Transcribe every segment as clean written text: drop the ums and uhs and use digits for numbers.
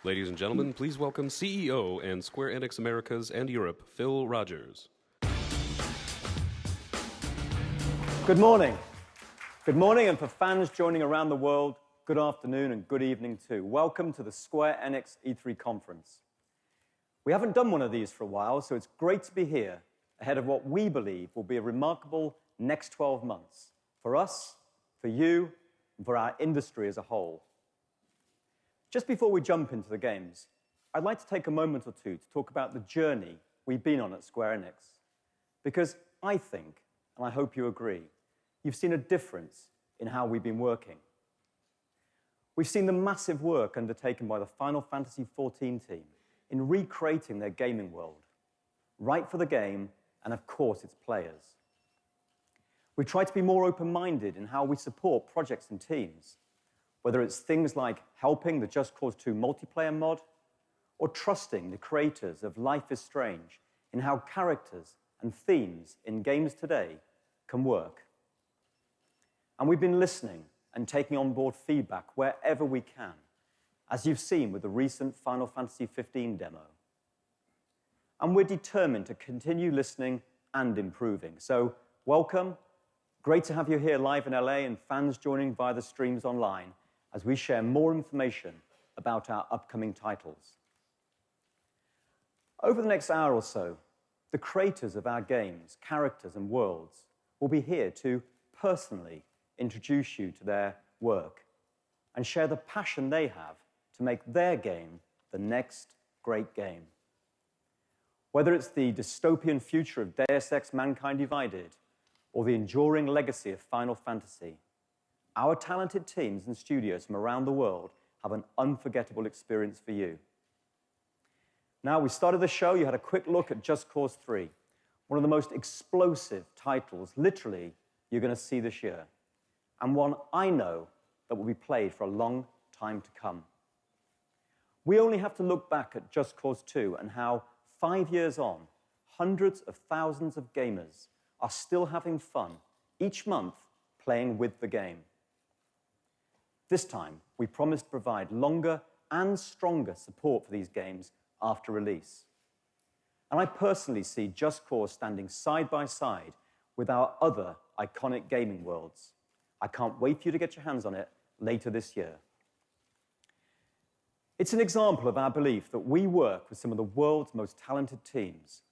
Ladies and gentlemen, please welcome CEO and Square Enix Americas and Europe, Phil Rogers. Good morning. Good morning, and for fans joining around the world, good afternoon and good evening too. Welcome to the Square Enix E3 conference. We haven't done one of these for a while, so it's great to be here ahead of what we believe will be a remarkable next 12 months for us, for you, and for our industry as a whole. Just before we jump into the games, I'd like to take a moment or two to talk about the journey we've been on at Square Enix. Because I think, and I hope you agree, you've seen a difference in how we've been working. We've seen the massive work undertaken by the Final Fantasy XIV team in recreating their gaming world, right for the game and, of course, its players. We try to be more open-minded in how we support projects and teams, whether it's things like helping the Just Cause 2 multiplayer mod or trusting the creators of Life is Strange in how characters and themes in games today can work. And we've been listening and taking on board feedback wherever we can, as you've seen with the recent Final Fantasy XV demo. And we're determined to continue listening and improving. So welcome. Great to have you here live in LA and fans joining via the streams online as we share more information about our upcoming titles. Over the next hour or so, the creators of our games, characters, and worlds will be here to personally introduce you to their work and share the passion they have to make their game the next great game. Whether it's the dystopian future of Deus Ex: Mankind Divided or the enduring legacy of Final Fantasy, our talented teams and studios from around the world have an unforgettable experience for you. Now, we started the show, you had a quick look at Just Cause 3, one of the most explosive titles, literally, you're going to see this year, and one I know that will be played for a long time to come. We only have to look back at Just Cause 2 and how, 5 years on, hundreds of thousands of gamers are still having fun each month playing with the game. This time, we promise to provide longer and stronger support for these games after release. And I personally see Just Cause standing side by side with our other iconic gaming worlds. I can't wait for you to get your hands on it later this year. It's an example of our belief that we work with some of the world's most talented teams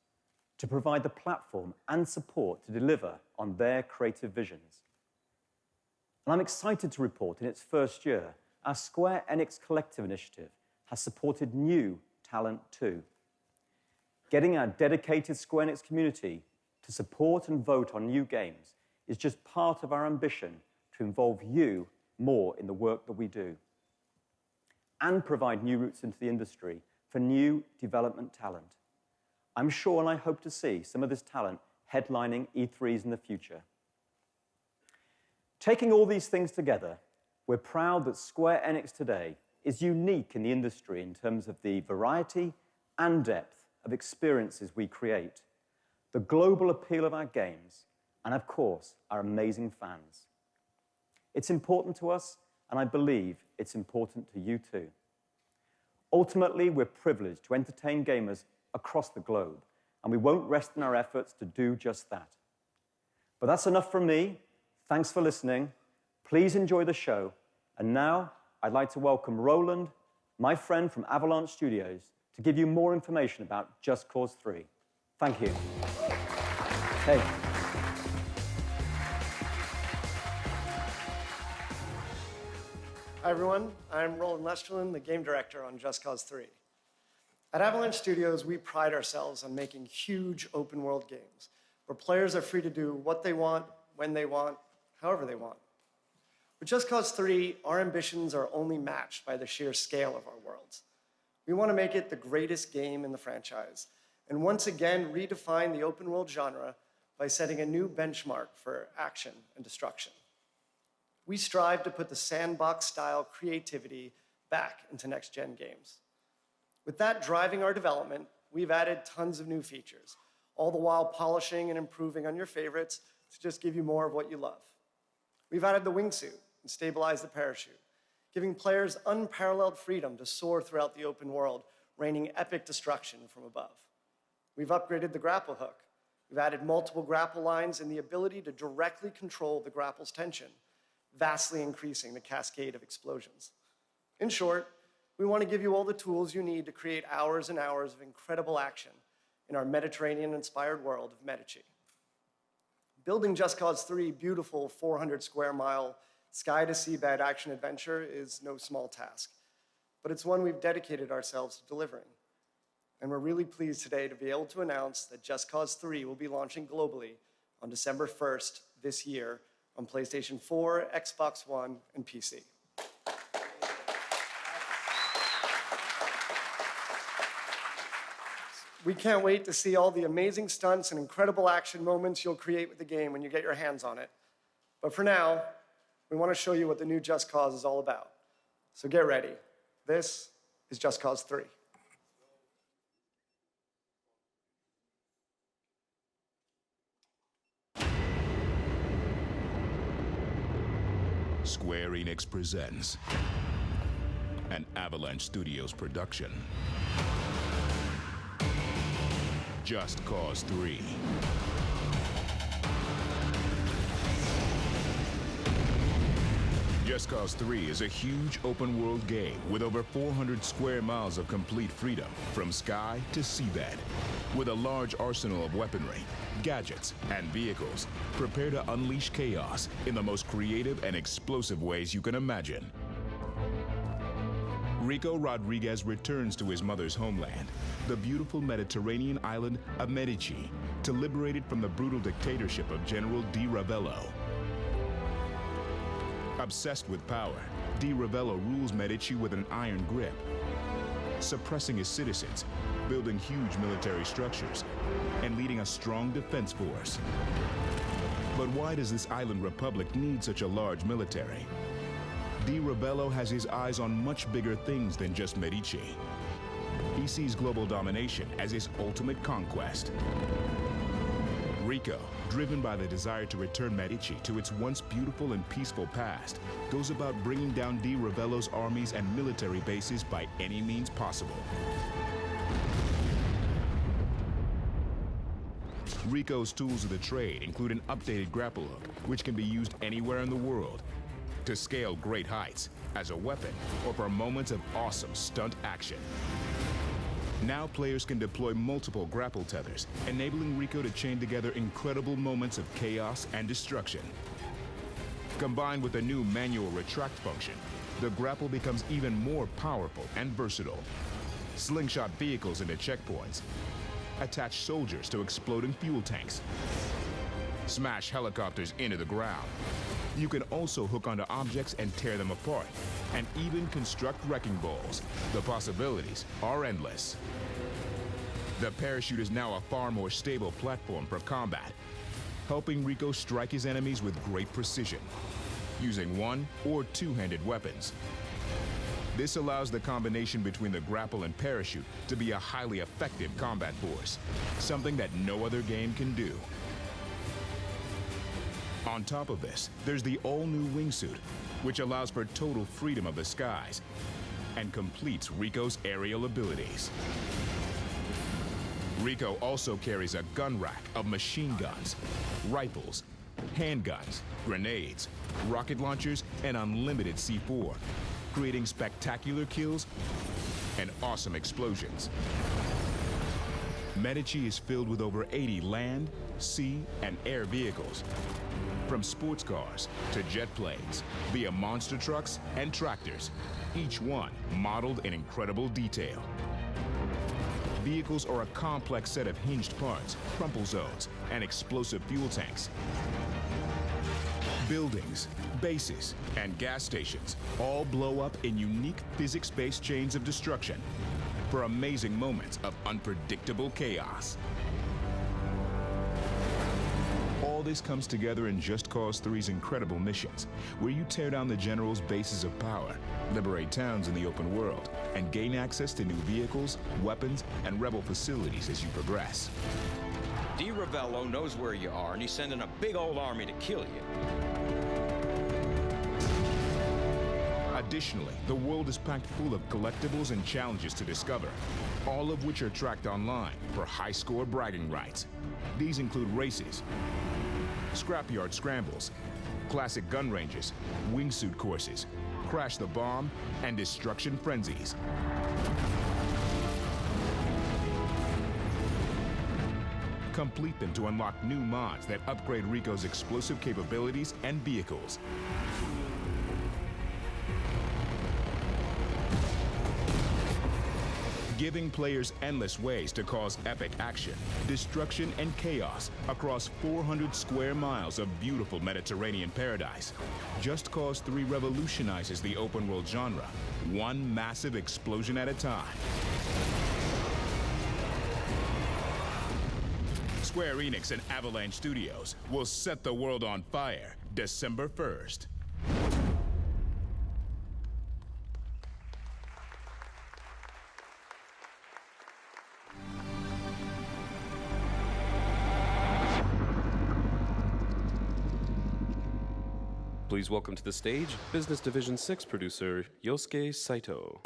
to provide the platform and support to deliver on their creative visions. And I'm excited to report in its first year, our Square Enix Collective initiative has supported new talent too. Getting our dedicated Square Enix community to support and vote on new games is just part of our ambition to involve you more in the work that we do and provide new routes into the industry for new development talent. I'm sure and I hope to see some of this talent headlining E3s in the future. Taking all these things together, we're proud that Square Enix today is unique in the industry in terms of the variety and depth of experiences we create, the global appeal of our games, and of course, our amazing fans. It's important to us, and I believe it's important to you too. Ultimately, we're privileged to entertain gamers across the globe, and we won't rest in our efforts to do just that. But that's enough from me. Thanks for listening. Please enjoy the show. And now, I'd like to welcome Roland, my friend from Avalanche Studios, to give you more information about Just Cause 3. Thank you. Hey. Hi, everyone. I'm Roland Lesterlin, the game director on Just Cause 3. At Avalanche Studios, we pride ourselves on making huge open-world games where players are free to do what they want, when they want, however they want. With Just Cause 3, our ambitions are only matched by the sheer scale of our worlds. We want to make it the greatest game in the franchise, and once again redefine the open world genre by setting a new benchmark for action and destruction. We strive to put the sandbox-style creativity back into next-gen games. With that driving our development, we've added tons of new features, all the while polishing and improving on your favorites to just give you more of what you love. We've added the wingsuit and stabilized the parachute, giving players unparalleled freedom to soar throughout the open world, raining epic destruction from above. We've upgraded the grapple hook. We've added multiple grapple lines and the ability to directly control the grapple's tension, vastly increasing the cascade of explosions. In short, we want to give you all the tools you need to create hours and hours of incredible action in our Mediterranean-inspired world of Medici. Building Just Cause 3 beautiful 400 square mile sky-to-seabed action adventure is no small task, but it's one we've dedicated ourselves to delivering. And we're really pleased today to be able to announce that Just Cause 3 will be launching globally on December 1st this year on PlayStation 4, Xbox One, and PC. We can't wait to see all the amazing stunts and incredible action moments you'll create with the game when you get your hands on it. But for now, we want to show you what the new Just Cause is all about. So get ready. This is Just Cause 3. Square Enix presents an Avalanche Studios production. Just Cause 3. Just Cause 3 is a huge open-world game with over 400 square miles of complete freedom from sky to seabed. With a large arsenal of weaponry, gadgets, and vehicles, prepare to unleash chaos in the most creative and explosive ways you can imagine. Rico Rodriguez returns to his mother's homeland, the beautiful Mediterranean island of Medici, to liberate it from the brutal dictatorship of General Di Ravello. Obsessed with power, Di Ravello rules Medici with an iron grip, suppressing his citizens, building huge military structures, and leading a strong defense force. But why does this island republic need such a large military? Di Ravello has his eyes on much bigger things than just Medici. He sees global domination as his ultimate conquest. Rico, driven by the desire to return Medici to its once beautiful and peaceful past, goes about bringing down Di Ravello's armies and military bases by any means possible. Rico's tools of the trade include an updated grapple hook, which can be used anywhere in the world, to scale great heights, as a weapon, or for moments of awesome stunt action. Now players can deploy multiple grapple tethers, enabling Rico to chain together incredible moments of chaos and destruction. Combined with a new manual retract function, the grapple becomes even more powerful and versatile. Slingshot vehicles into checkpoints, attach soldiers to exploding fuel tanks, smash helicopters into the ground. You can also hook onto objects and tear them apart, and even construct wrecking balls. The possibilities are endless. The parachute is now a far more stable platform for combat, helping Rico strike his enemies with great precision, using one- or two-handed weapons. This allows the combination between the grapple and parachute to be a highly effective combat force, something that no other game can do. On top of this, there's the all-new wingsuit, which allows for total freedom of the skies and completes Rico's aerial abilities. Rico also carries a gun rack of machine guns, rifles, handguns, grenades, rocket launchers, and unlimited C4, creating spectacular kills and awesome explosions. Medici is filled with over 80 land, sea, and air vehicles, from sports cars to jet planes, via monster trucks and tractors, each one modeled in incredible detail. Vehicles are a complex set of hinged parts, crumple zones, and explosive fuel tanks. Buildings, bases, and gas stations all blow up in unique physics-based chains of destruction for amazing moments of unpredictable chaos. All this comes together in Just Cause 3's incredible missions, where you tear down the General's bases of power, liberate towns in the open world, and gain access to new vehicles, weapons, and rebel facilities as you progress. Di Ravello knows where you are, and he's sending a big old army to kill you. A Additionally, the world is packed full of collectibles and challenges to discover, all of which are tracked online for high-score bragging rights. These include races, scrapyard scrambles, classic gun ranges, wingsuit courses, crash the bomb, and destruction frenzies. Complete them to unlock new mods that upgrade Rico's explosive capabilities and vehicles. Giving players endless ways to cause epic action, destruction, and chaos across 400 square miles of beautiful Mediterranean paradise. Just Cause 3 revolutionizes the open-world genre, one massive explosion at a time. Square Enix and Avalanche Studios will set the world on fire December 1st. Please welcome to the stage Business Division 6 producer Yosuke Saito.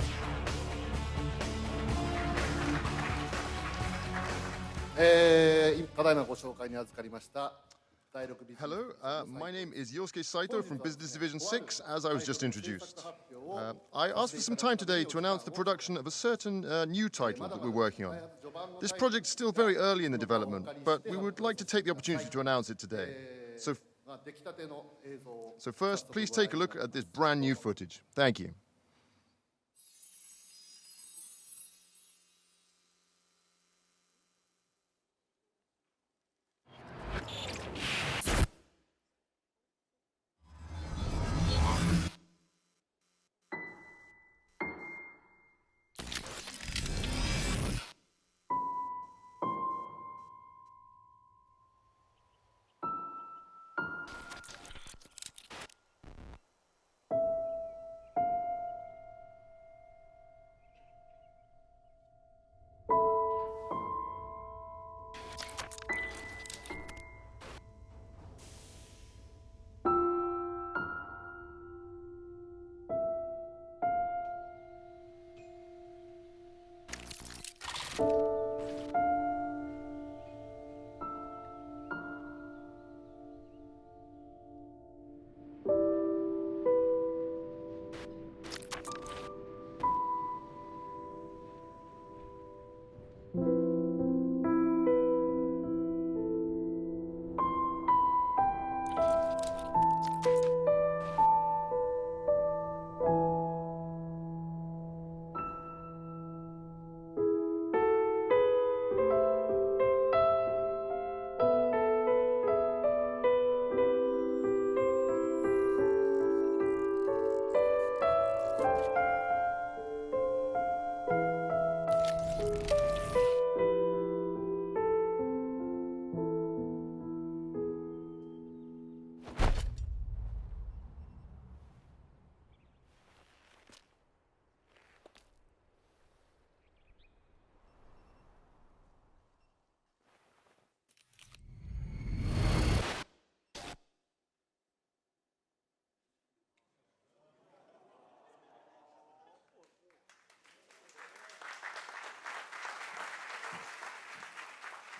Hello, my name is Yosuke Saito from Business Division 6, as I was just introduced. I asked for some time today to announce the production of a certain new title that we're working on. This project's still very early in the development, but we would like to take the opportunity to announce it today. So first, please take a look at this brand new footage. Thank you.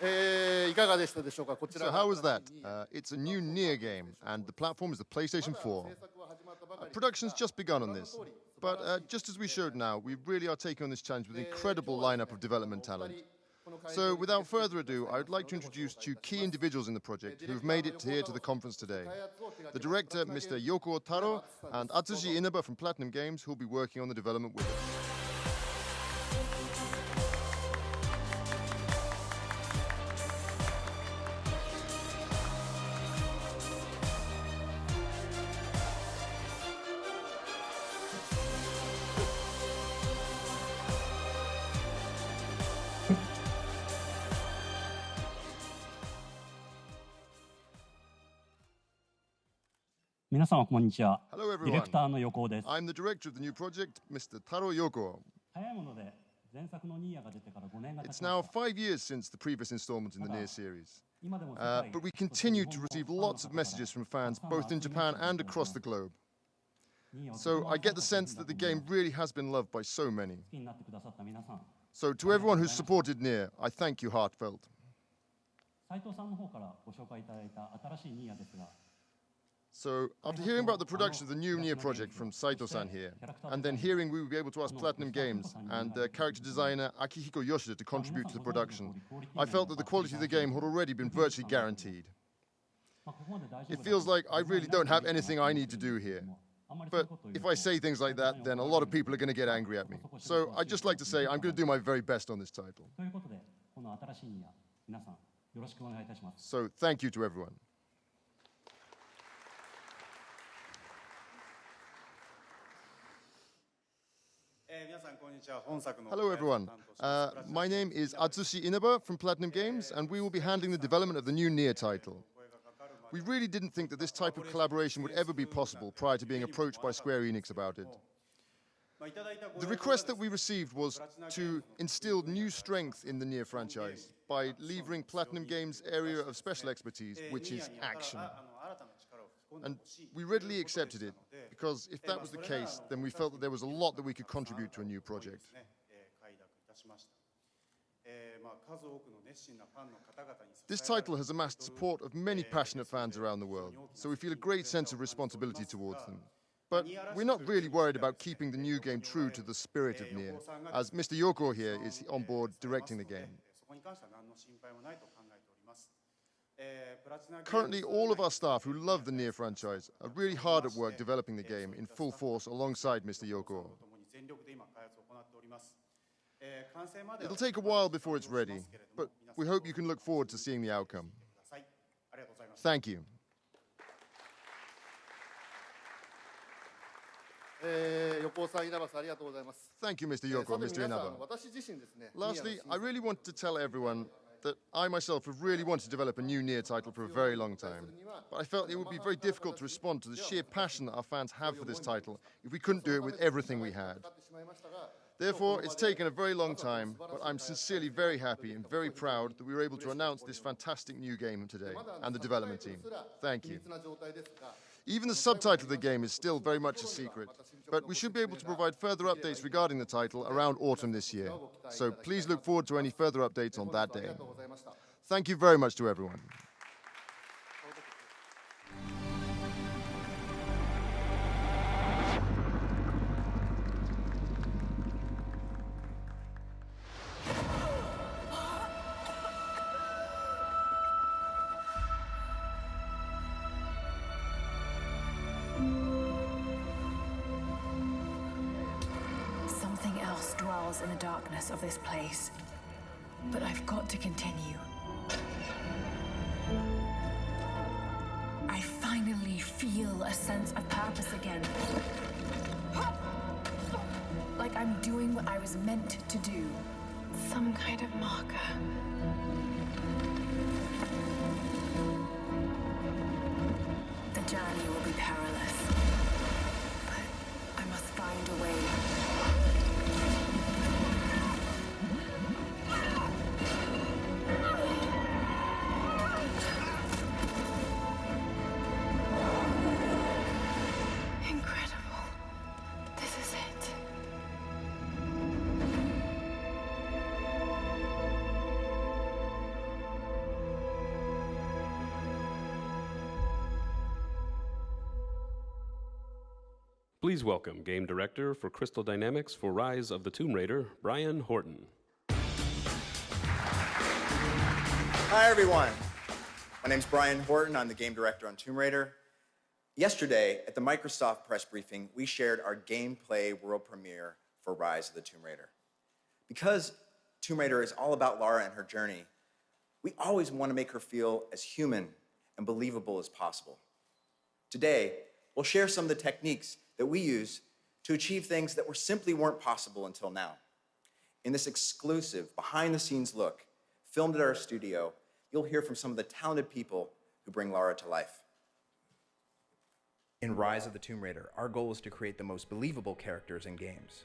So how was that? It's a new Nier game, and the platform is the PlayStation 4. Production's just begun on this, but just as we showed now, we really are taking on this challenge with an incredible lineup of development talent. So without further ado, I would like to introduce two key individuals in the project who have made it here to the conference today. The director, Mr. Yoko Taro, and Atsushi Inaba from Platinum Games, who will be working on the development with us. Hello everyone. I'm the director of the new project, Mr. Taro Yoko. It's now 5 years since the previous installment in the Nier series. But we continue to receive lots of messages from fans both in Japan and across the globe. So I get the sense that the game really has been loved by so many. So to everyone who's supported Nier, I thank you heartfelt. So after hearing about the production of the new Nier project from Saito-san here, and then hearing we would be able to ask Platinum Games and character designer Akihiko Yoshida to contribute to the production, I felt that the quality of the game had already been virtually guaranteed. It feels like I really don't have anything I need to do here. But if I say things like that, then a lot of people are going to get angry at me. So I'd just like to say I'm going to do my very best on this title. So thank you to everyone. Hello everyone. My name is Atsushi Inaba from Platinum Games, and we will be handling the development of the new Nier title. We really didn't think that this type of collaboration would ever be possible prior to being approached by Square Enix about it. The request that we received was to instill new strength in the Nier franchise by levering Platinum Games' area of special expertise, which is action. And we readily accepted it, because if that was the case, then we felt that there was a lot that we could contribute to a new project. This title has amassed support of many passionate fans around the world, so we feel a great sense of responsibility towards them. But we're not really worried about keeping the new game true to the spirit of Nier, as Mr. Yoko here is on board directing the game. Currently, all of our staff who love the Nier franchise are really hard at work developing the game in full force alongside Mr. Yoko. It'll take a while before it's ready, but we hope you can look forward to seeing the outcome. Thank you. Thank you, Mr. Yoko, Mr. Inaba. Lastly, I really want to tell everyone that I myself have really wanted to develop a new Nier title for a very long time. But I felt it would be very difficult to respond to the sheer passion that our fans have for this title if we couldn't do it with everything we had. Therefore, it's taken a very long time, but I'm sincerely very happy and very proud that we were able to announce this fantastic new game today, and the development team. Thank you. Even the subtitle of the game is still very much a secret, but we should be able to provide further updates regarding the title around autumn this year. So please look forward to any further updates on that day. Thank you very much to everyone. Something else dwells in the darkness of this place, but I've got to continue. I finally feel a sense of purpose again. Like I'm doing what I was meant to do. Some kind of marker. The journey will be perilous, but I must find a way. Please welcome Game Director for Crystal Dynamics for Rise of the Tomb Raider, Brian Horton. Hi, everyone. My name's Brian Horton. I'm the Game Director on Tomb Raider. Yesterday, at the Microsoft press briefing, we shared our gameplay world premiere for Rise of the Tomb Raider. Because Tomb Raider is all about Lara and her journey, we always want to make her feel as human and believable as possible. Today, we'll share some of the techniques that we use to achieve things that simply weren't possible until now. In this exclusive, behind-the-scenes look, filmed at our studio, you'll hear from some of the talented people who bring Lara to life. In Rise of the Tomb Raider, our goal is to create the most believable characters in games.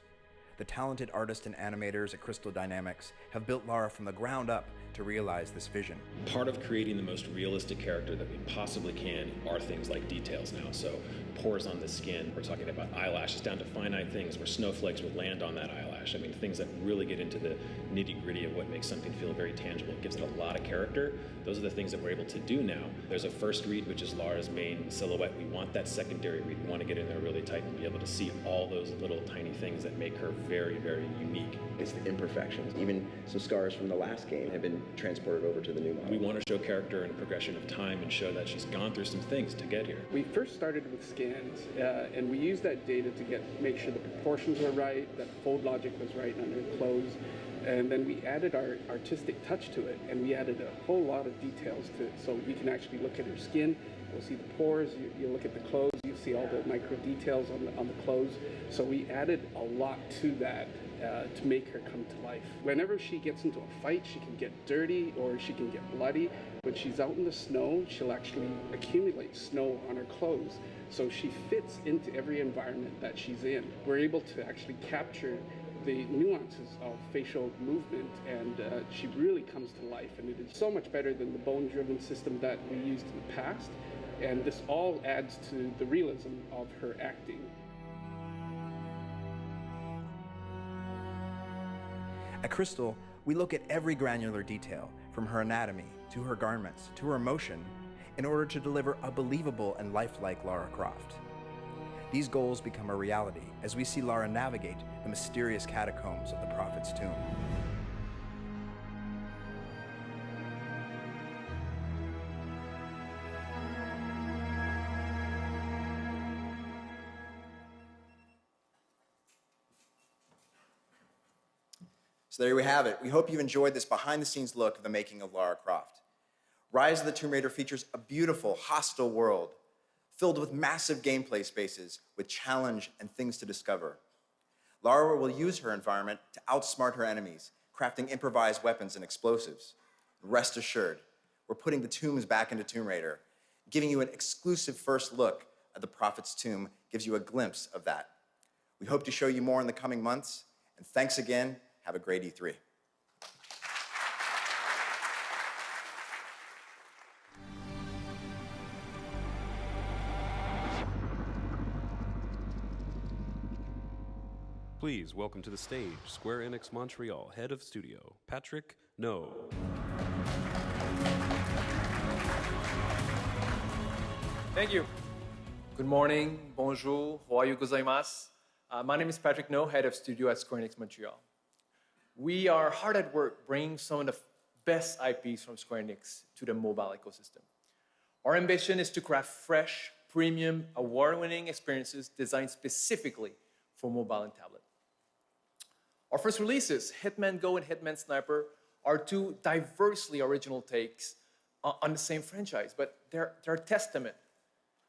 The talented artists and animators at Crystal Dynamics have built Lara from the ground up to realize this vision. Part of creating the most realistic character that we possibly can are things like details now. So pores on the skin, we're talking about eyelashes down to finite things where snowflakes would land on that eyelash. I mean, things that really get into the nitty-gritty of what makes something feel very tangible. It gives it a lot of character. Those are the things that we're able to do now. There's a first read, which is Lara's main silhouette. We want that secondary read. We want to get in there really tight and be able to see all those little tiny things that make her very, very unique. It's the imperfections. Even some scars from the last game have been transported over to the new model. We want to show character in a progression of time and show that she's gone through some things to get here. We first started with scans, and we used that data to make sure the proportions were right, that fold logic was right on her clothes, and then we added our artistic touch to it, and we added a whole lot of details to it, so we can actually look at her skin. You'll see the pores, you look at the clothes, you see all the micro details on the clothes. So we added a lot to that to make her come to life. Whenever she gets into a fight, she can get dirty or she can get bloody. When she's out in the snow, she'll actually accumulate snow on her clothes. So she fits into every environment that she's in. We're able to actually capture the nuances of facial movement, and she really comes to life. And it is so much better than the bone-driven system that we used in the past. And this all adds to the realism of her acting. At Crystal, we look at every granular detail, from her anatomy, to her garments, to her emotion, in order to deliver a believable and lifelike Lara Croft. These goals become a reality as we see Lara navigate the mysterious catacombs of the Prophet's tomb. So there we have it. We hope you've enjoyed this behind-the-scenes look of the making of Lara Croft. Rise of the Tomb Raider features a beautiful, hostile world filled with massive gameplay spaces with challenge and things to discover. Lara will use her environment to outsmart her enemies, crafting improvised weapons and explosives. Rest assured, we're putting the tombs back into Tomb Raider. Giving you an exclusive first look at the Prophet's tomb gives you a glimpse of that. We hope to show you more in the coming months, and thanks again. Have a great E3. Please welcome to the stage Square Enix Montreal Head of Studio, Patrick No. Thank you. Good morning, bonjour, ohayo gozaimasu. My name is Patrick No, Head of Studio at Square Enix Montreal. We are hard at work bringing some of the best IPs from Square Enix to the mobile ecosystem. Our ambition is to craft fresh, premium, award-winning experiences designed specifically for mobile and tablet. Our first releases, Hitman Go and Hitman Sniper, are two diversely original takes on the same franchise, but they're a testament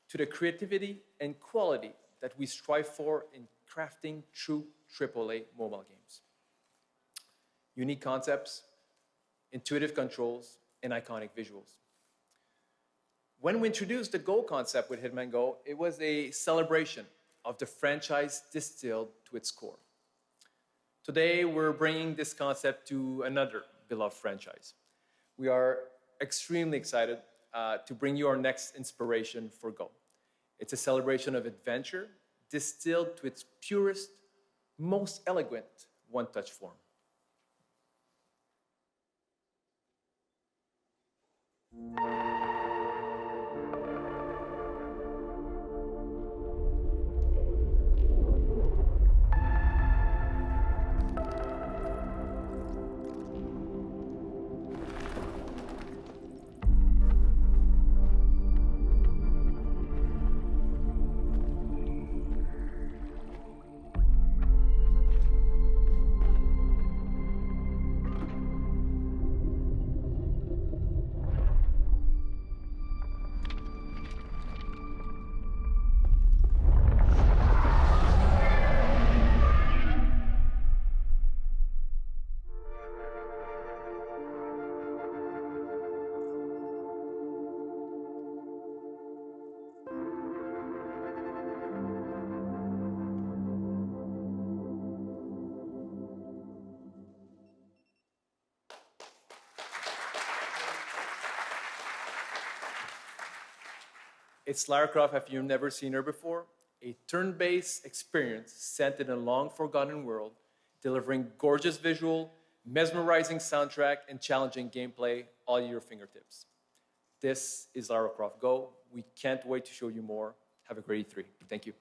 to the creativity and quality that we strive for in crafting true AAA mobile games. Unique concepts, intuitive controls, and iconic visuals. When we introduced the Go concept with Hitman Go, it was a celebration of the franchise distilled to its core. Today, we're bringing this concept to another beloved franchise. We are extremely excited to bring you our next inspiration for Go. It's a celebration of adventure distilled to its purest, most elegant one-touch form. It's Lara Croft if you've never seen her before, a turn-based experience set in a long-forgotten world, delivering gorgeous visual, mesmerizing soundtrack, and challenging gameplay all at your fingertips. This is Lara Croft Go. We can't wait to show you more. Have a great E3. Thank you.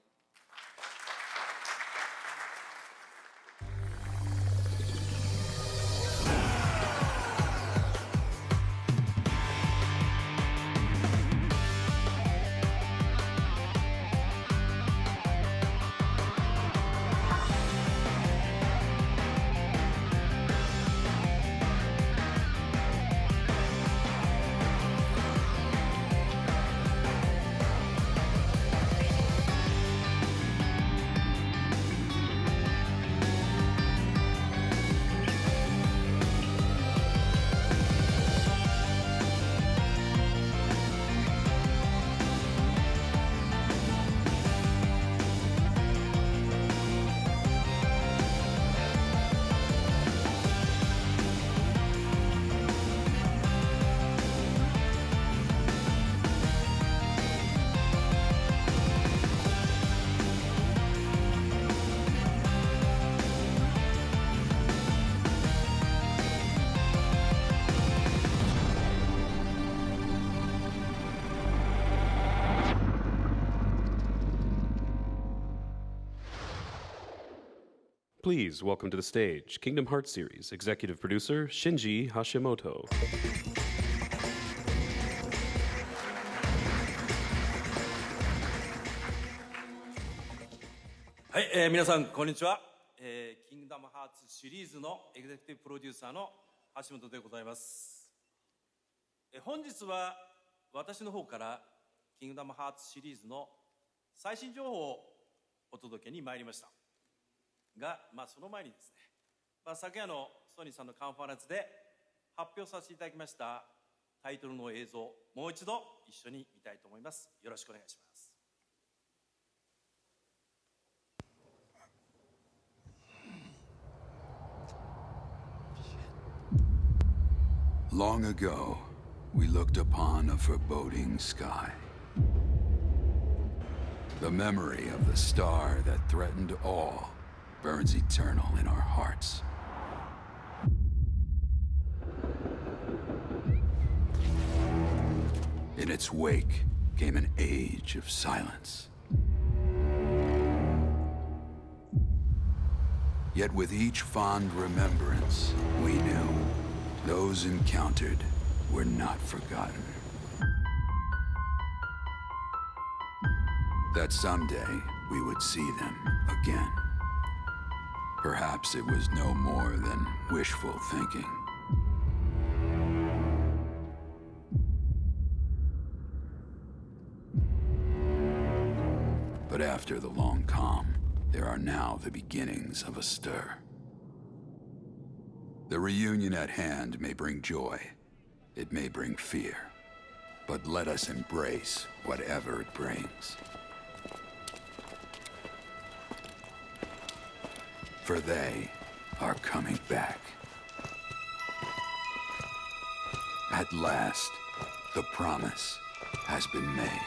Please welcome to the stage Kingdom Hearts series executive producer Shinji Hashimoto. はい、皆さんこんにちは、キングダムハーツシリーズのエグゼクティブプロデューサーの橋本でございます。本日は私の方からキングダムハーツシリーズの最新情報をお届けに参りましたが、その前にですね、昨夜のソニーさんのカンファレンスで発表させていただきましたタイトルの映像、もう一度一緒に見たいと思います。よろしくお願いします。Long ago, we looked upon a foreboding sky. The memory of the star that threatened all burns eternal in our hearts. In its wake came an age of silence. Yet with each fond remembrance, we knew those encountered were not forgotten. That someday we would see them again. Perhaps it was no more than wishful thinking. But after the long calm, there are now the beginnings of a stir. The reunion at hand may bring joy, it may bring fear, but let us embrace whatever it brings. For they are coming back. At last, the promise has been made.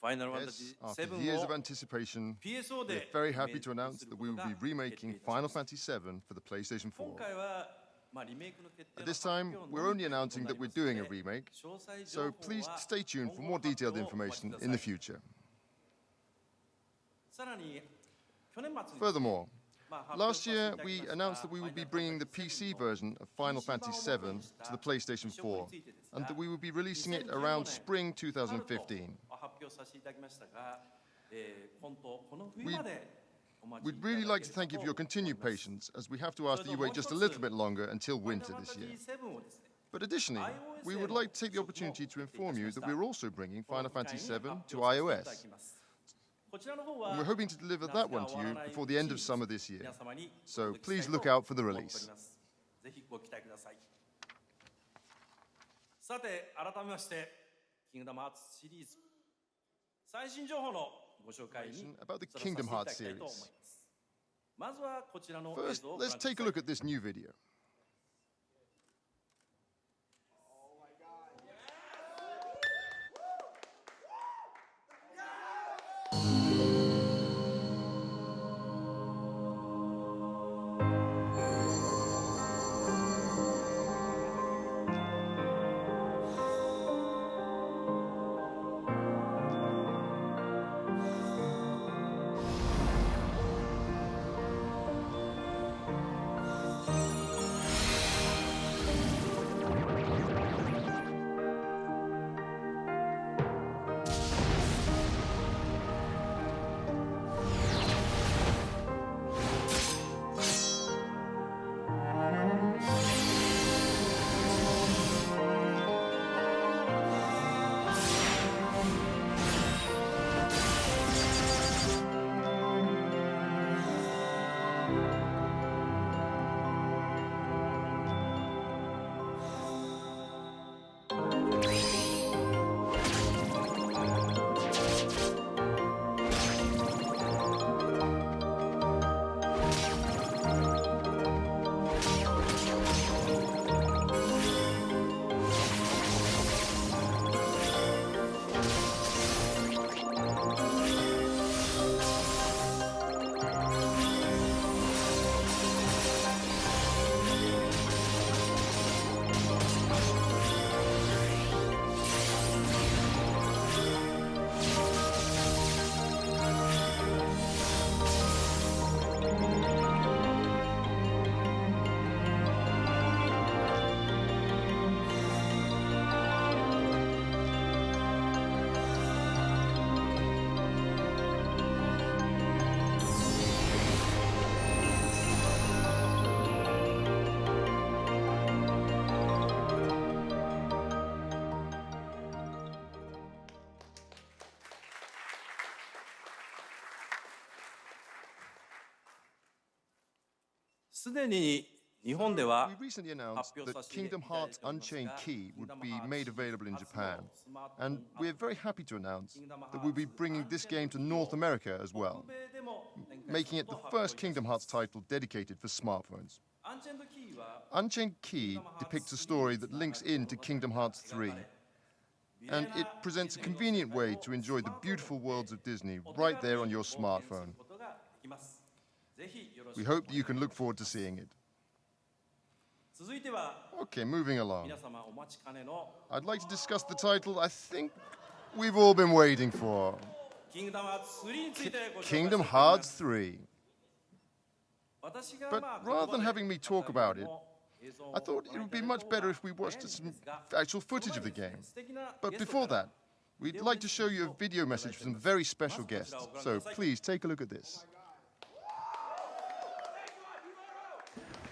Yes, after years of anticipation, we're very happy to announce that we will be remaking Final Fantasy VII for the PlayStation 4. At this time, we're only announcing that we're doing a remake, so please stay tuned for more detailed information in the future. Furthermore, last year we announced that we would be bringing the PC version of Final Fantasy VII to the PlayStation 4, and that we would be releasing it around spring 2015. We'd really like to thank you for your continued patience, as we have to ask that you wait just a little bit longer until winter this year. But additionally, we would like to take the opportunity to inform you that we're also bringing Final Fantasy VII to iOS. And we're hoping to deliver that one to you before the end of summer this year. So please look out for the release. ぜひご期待ください。さて、改めまして、キングダムハーツシリーズ最新情報のご紹介に about the Kingdom Hearts series. まずはこちらの映 First, 像をご覧 let's ください。 take a look at this new video. We recently announced that Kingdom Hearts Unchained Key would be made available in Japan, and we're very happy to announce that we'll be bringing this game to North America as well, making it the first Kingdom Hearts title dedicated for smartphones. Unchained Key depicts a story that links into Kingdom Hearts 3, and it presents a convenient way to enjoy the beautiful worlds of Disney right there on your smartphone. We hope that you can look forward to seeing it. Okay, moving along. I'd like to discuss the title I think we've all been waiting for. Kingdom Hearts 3. But rather than having me talk about it, I thought it would be much better if we watched some actual footage of the game. But before that, we'd like to show you a video message from some very special guests. So please take a look at this.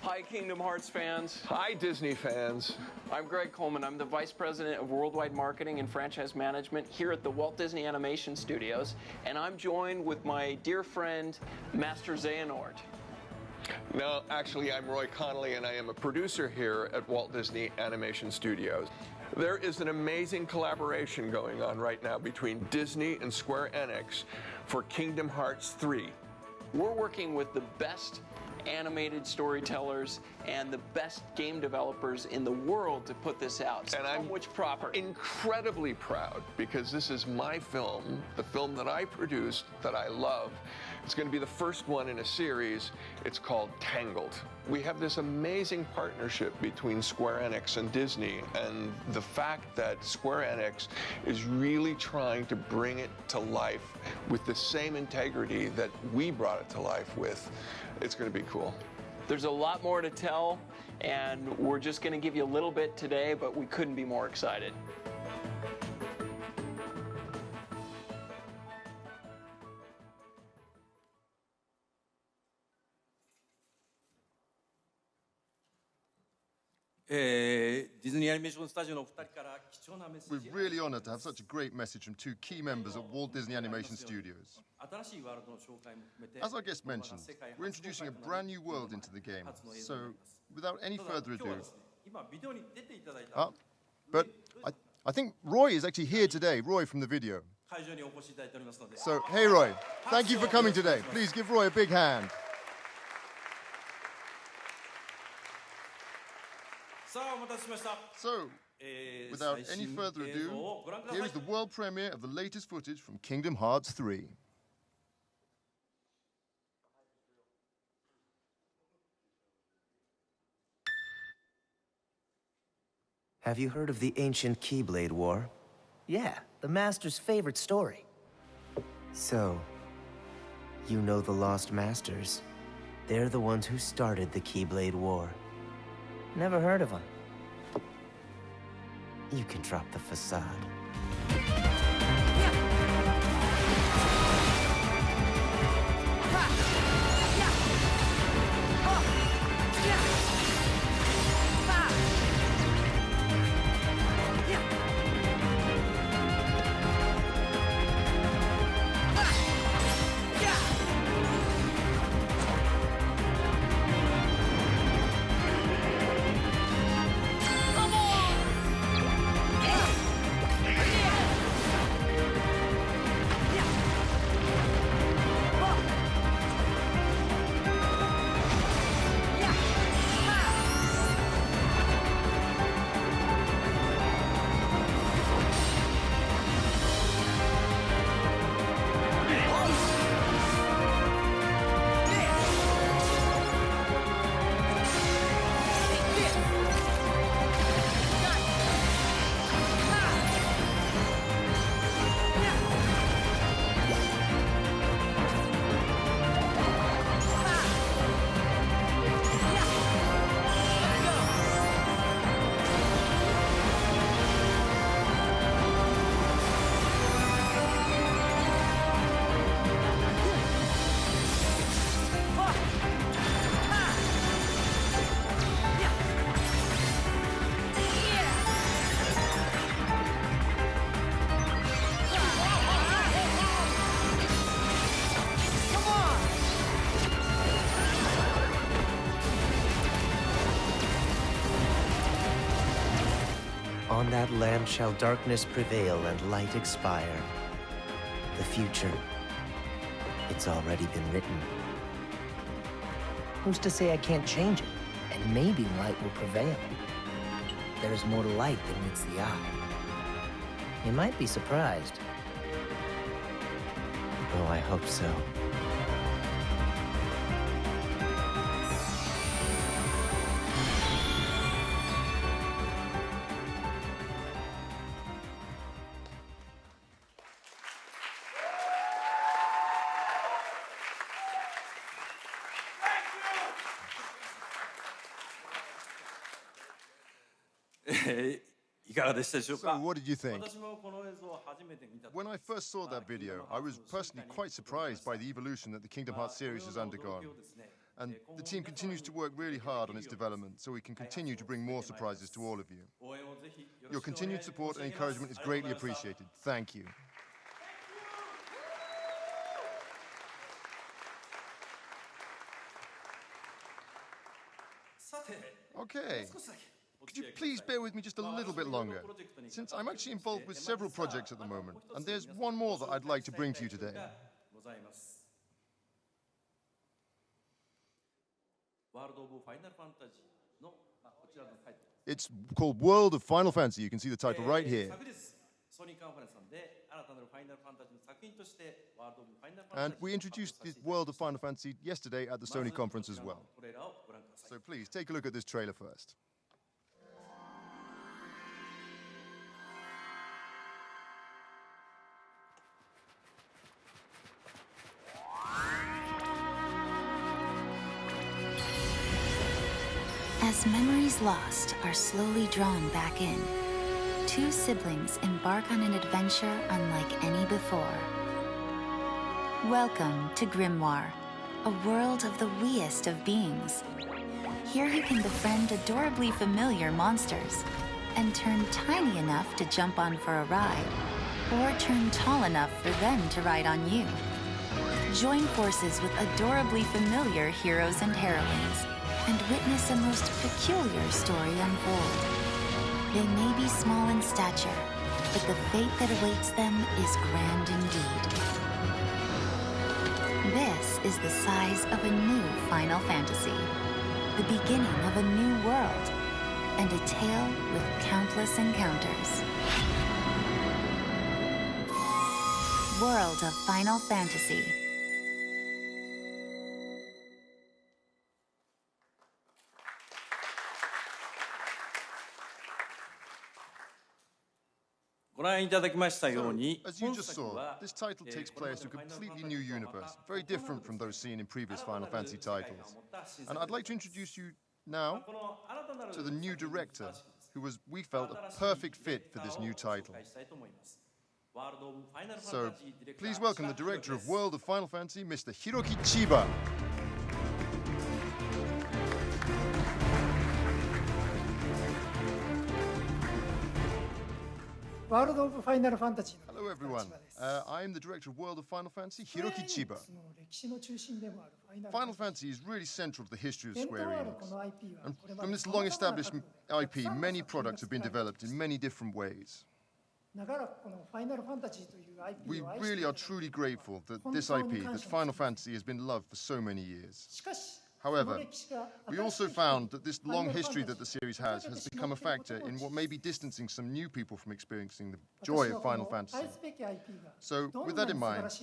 Hi, Kingdom Hearts fans. Hi, Disney fans. I'm Greg Coleman. I'm the Vice President of Worldwide Marketing and Franchise Management here at the Walt Disney Animation Studios, and I'm joined with my dear friend, Master Xehanort. No, actually, I'm Roy Connolly, and I am a producer here at Walt Disney Animation Studios. There is an amazing collaboration going on right now between Disney and Square Enix for Kingdom Hearts 3. We're working with the best animated storytellers and the best game developers in the world to put this out. And I'm incredibly proud because this is my film, the film that I produced, that I love. It's going to be the first one in a series. It's called Tangled. We have this amazing partnership between Square Enix and Disney, and the fact that Square Enix is really trying to bring it to life with the same integrity that we brought it to life with, it's going to be cool. There's a lot more to tell, and we're just going to give you a little bit today, but we couldn't be more excited. We're really honored to have such a great message from two key members at Walt Disney Animation Studios. As our guest mentioned, we're introducing a brand new world into the game. So, without any further ado... But I think Roy is actually here today, Roy from the video. So, hey Roy, thank you for coming today. Please give Roy a big hand. So, without any further ado, here is the world premiere of the latest footage from Kingdom Hearts 3. Have you heard of the ancient Keyblade War? Yeah, the Master's favorite story. So, you know the Lost Masters. They're the ones who started the Keyblade War. Never heard of them. You can drop the facade. On that land shall darkness prevail and light expire. The future, it's already been written. Who's to say I can't change it? And maybe light will prevail. There's more to light than meets the eye. You might be surprised. Oh, I hope so. So, what did you think? When I first saw that video, I was personally quite surprised by the evolution that the Kingdom Hearts series has undergone. And the team continues to work really hard on its development so we can continue to bring more surprises to all of you. Your continued support and encouragement is greatly appreciated. Thank you. Okay. Could you please bear with me just a little bit longer? Since I'm actually involved with several projects at the moment, and there's one more that I'd like to bring to you today. It's called World of Final Fantasy. You can see the title right here. And we introduced the World of Final Fantasy yesterday at the Sony conference as well. So please, take a look at this trailer first. As memories lost are slowly drawn back in, two siblings embark on an adventure unlike any before. Welcome to Grimoire, a world of the weest of beings. Here you can befriend adorably familiar monsters and turn tiny enough to jump on for a ride, or turn tall enough for them to ride on you. Join forces with adorably familiar heroes and heroines, and witness a most peculiar story unfold. They may be small in stature, but the fate that awaits them is grand indeed. This is the size of a new Final Fantasy, the beginning of a new world, and a tale with countless encounters. World of Final Fantasy. As you just saw, this title takes place in a completely new universe, very different from those seen in previous Final Fantasy titles. And I'd like to introduce you now to the new director, who was, we felt, a perfect fit for this new title. So, please welcome the director of World of Final Fantasy, Mr. Hiroki Chiba. Hello everyone, I am the director of World of Final Fantasy, Hiroki Chiba. Final Fantasy is really central to the history of Square Enix. And from this long-established IP, many products have been developed in many different ways. We really are truly grateful that this IP, that Final Fantasy, has been loved for so many years. However, we also found that this long history that the series has become a factor in what may be distancing some new people from experiencing the joy of Final Fantasy. So, with that in mind,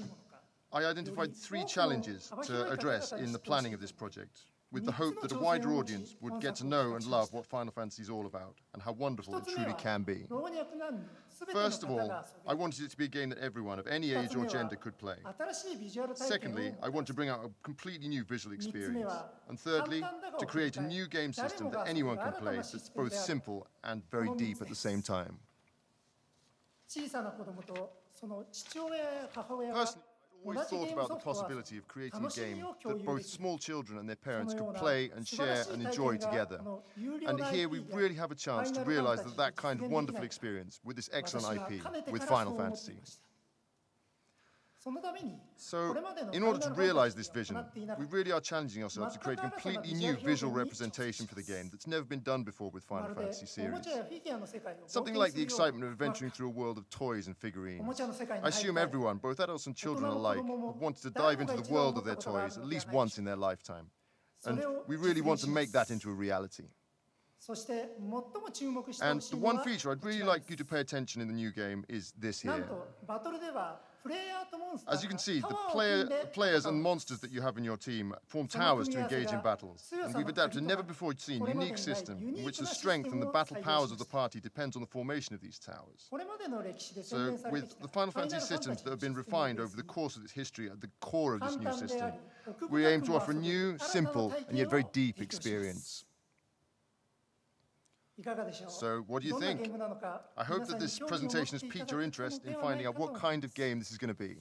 I identified 3 challenges to address in the planning of this project, with the hope that a wider audience would get to know and love what Final Fantasy is all about, and how wonderful it truly can be. First of all, I wanted it to be a game that everyone of any age or gender could play. Secondly, I want to bring out a completely new visual experience. And thirdly, to create a new game system that anyone can play that's both simple and very deep at the same time. Personally, I always thought about the possibility of creating a game that both small children and their parents could play and share and enjoy together. And here we really have a chance to realize that kind of wonderful experience with this excellent IP, with Final Fantasy. So, in order to realize this vision, we really are challenging ourselves to create a completely new visual representation for the game that's never been done before with Final Fantasy series. Something like the excitement of adventuring through a world of toys and figurines. I assume everyone, both adults and children alike, have wanted to dive into the world of their toys at least once in their lifetime. And we really want to make that into a reality. And the one feature I'd really like you to pay attention in the new game is this here. As you can see, the players and monsters that you have in your team form towers to engage in battles. And we've adapted a never-before-seen unique system in which the strength and the battle powers of the party depends on the formation of these towers. So, with the Final Fantasy systems that have been refined over the course of its history at the core of this new system, we aim to offer a new, simple, and yet very deep experience. So, what do you think? I hope that this presentation has piqued your interest in finding out what kind of game this is going to be.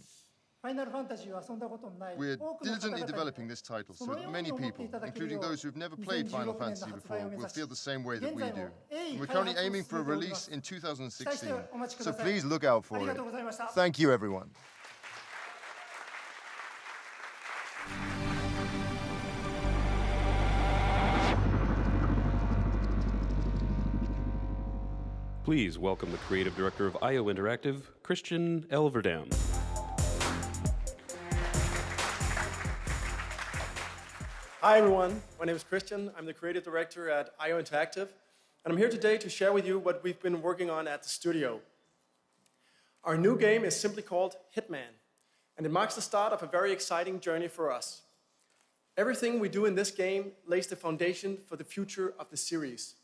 We're diligently developing this title so that many people, including those who've never played Final Fantasy before, will feel the same way that we do. And we're currently aiming for a release in 2016, so please look out for it. Thank you, everyone. Please welcome the creative director of IO Interactive, Christian Elverdam. Hi everyone, my name is Christian. I'm the creative director at IO Interactive, and I'm here today to share with you what we've been working on at the studio. Our new game is simply called Hitman, and it marks the start of a very exciting journey for us. Everything we do in this game lays the foundation for the future of the series.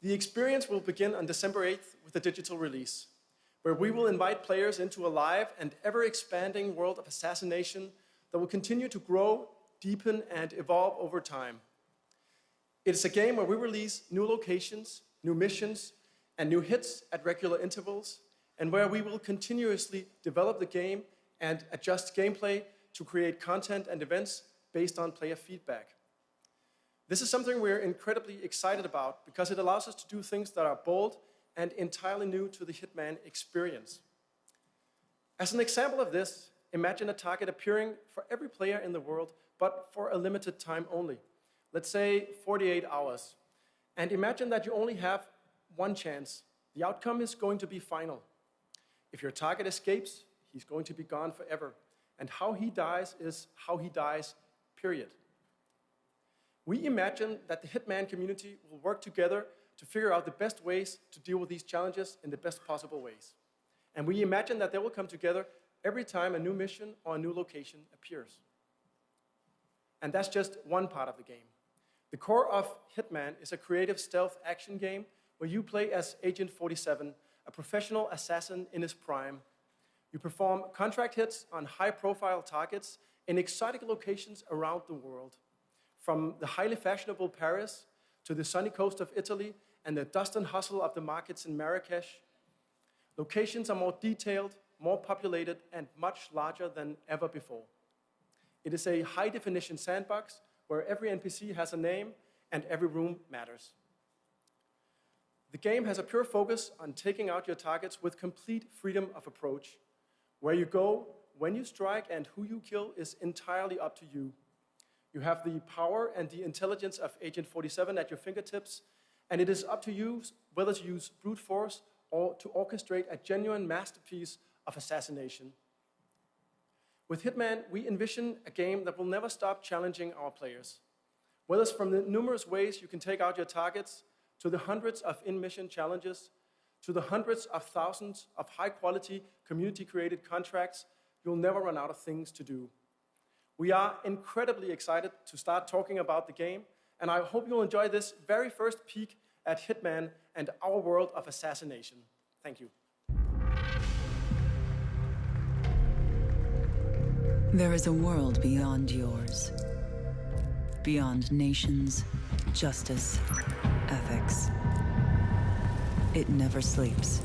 The experience will begin on December 8th with a digital release, where we will invite players into a live and ever-expanding world of assassination that will continue to grow, deepen, and evolve over time. It is a game where we release new locations, new missions, and new hits at regular intervals, and where we will continuously develop the game and adjust gameplay to create content and events based on player feedback. This is something we're incredibly excited about because it allows us to do things that are bold and entirely new to the Hitman experience. As an example of this, imagine a target appearing for every player in the world, but for a limited time only. Let's say 48 hours. And imagine that you only have one chance. The outcome is going to be final. If your target escapes, he's going to be gone forever. And how he dies is how he dies, period. We imagine that the Hitman community will work together to figure out the best ways to deal with these challenges in the best possible ways. And we imagine that they will come together every time a new mission or a new location appears. And that's just one part of the game. The core of Hitman is a creative stealth action game where you play as Agent 47, a professional assassin in his prime. You perform contract hits on high-profile targets in exotic locations around the world, from the highly fashionable Paris to the sunny coast of Italy and the dust and hustle of the markets in Marrakesh. Locations are more detailed, more populated, and much larger than ever before. It is a high-definition sandbox where every NPC has a name and every room matters. The game has a pure focus on taking out your targets with complete freedom of approach. Where you go, when you strike, and who you kill is entirely up to you. You have the power and the intelligence of Agent 47 at your fingertips, and it is up to you whether to use brute force or to orchestrate a genuine masterpiece of assassination. With Hitman, we envision a game that will never stop challenging our players. Whether it's from the numerous ways you can take out your targets, to the hundreds of in-mission challenges, to the hundreds of thousands of high-quality, community-created contracts, you'll never run out of things to do. We are incredibly excited to start talking about the game, and I hope you'll enjoy this very first peek at Hitman and our world of assassination. Thank you. There is a world beyond yours. Beyond nations, justice, ethics. It never sleeps.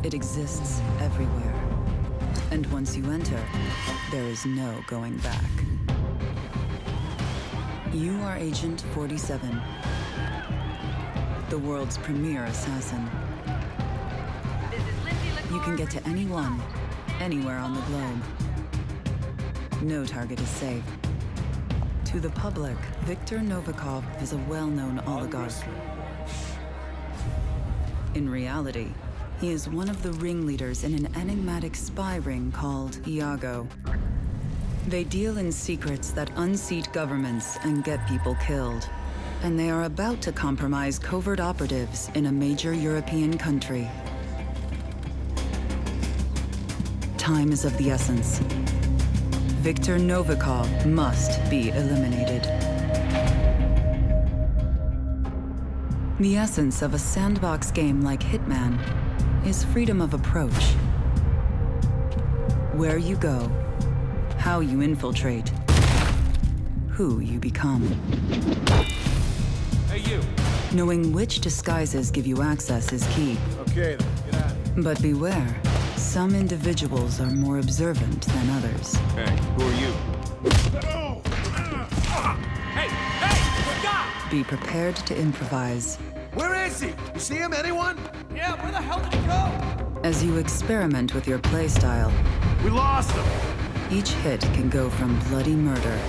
It exists everywhere. And once you enter, there is no going back. You are Agent 47, the world's premier assassin. You can get to anyone, anywhere on the globe. No target is safe. To the public, Viktor Novikov is a well-known oligarch. In reality, he is one of the ringleaders in an enigmatic spy ring called Iago. They deal in secrets that unseat governments and get people killed. And they are about to compromise covert operatives in a major European country. Time is of the essence. Viktor Novikov must be eliminated. The essence of a sandbox game like Hitman is freedom of approach. Where you go, how you infiltrate, who you become. Hey, you! Knowing which disguises give you access is key. Okay, then, get out of here. But beware, some individuals are more observant than others. Hey, who are you? Hey, look out! Be prepared to improvise. Where is he? You see him, anyone? Yeah, where the hell did he go? As you experiment with your playstyle, We lost him! each hit can go from bloody murder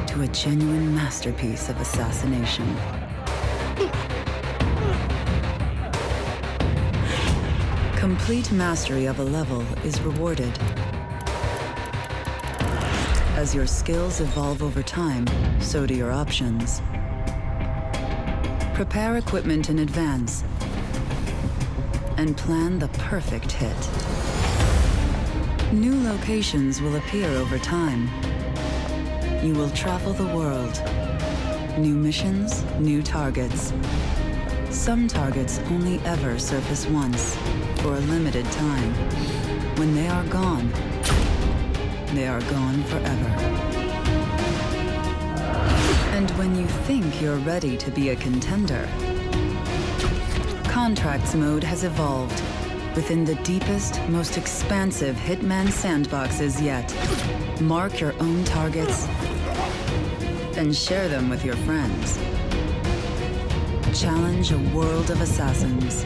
to a genuine masterpiece of assassination. Complete mastery of a level is rewarded. As your skills evolve over time, so do your options. Prepare equipment in advance and plan the perfect hit. New locations will appear over time. You will travel the world. New missions, new targets. Some targets only ever surface once, for a limited time. When they are gone forever. And when you think you're ready to be a contender, Contracts mode has evolved within the deepest, most expansive Hitman sandboxes yet. Mark your own targets and share them with your friends. Challenge a world of assassins.